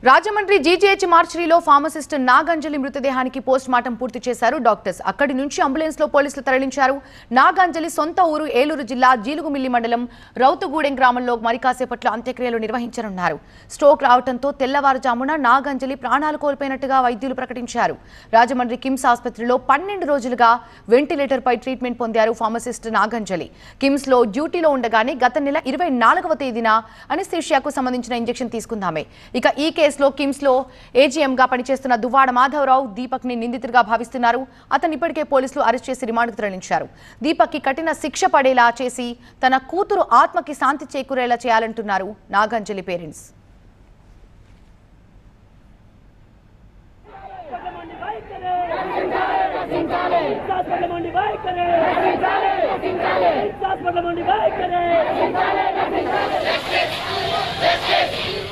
Rajahmundry GGH మార్చరీలో pharmacist Naganjali మృతదేహానికి post mortem పూర్తి చేశారు డాక్టర్స్. అక్కడి నుంచి అంబులెన్స్ లో పోలీసులు తరలించారు. నాగాంజలి సొంత ఊరు ఏలూరు జిల్లా జీలుగుమిల్లి మండలం రౌతుగూడెం గ్రామంలో మరి కాసేపట్లో అంత్యక్రియలు నిర్వహించనున్నారు. స్ట్రోక్ రావడంతో తెల్లవారుజామున నాగాంజలి ప్రాణాలు కోల్పోయినట్టుగా వైద్యులు ప్రకటించారు. రాజమండ్రి కిమ్స్ ఆసుపత్రిలో 12 రోజులుగా వెంటిలేటర్ పై ట్రీట్మెంట్ పొందారు ఫార్మసిస్ట్ నాగాంజలి. కిమ్స్ లో డ్యూటీలో ఉండగానే గత నెల 24వ తేదీన అనస్థీషియాకు సంబంధించిన ఇంజెక్షన్ తీసుకుందామే. ఇక ఈ కేసులో కిమ్స్ లో ఏజీఎం గా పనిచేస్తున్న దువ్వాడ మాధవరావు దీపక్ ని నిందితుడిగా భావిస్తున్నారు. అతను ఇప్పటికే పోలీసులు అరెస్ట్ చేసి రిమాండ్కు తరలించారు. దీపక్ కి కఠిన శిక్ష పడేలా చేసి తన కూతురు ఆత్మకి శాంతి చేకూరేలా చేయాలంటున్నారు నాగాంజలి పేరెంట్స్. Justice!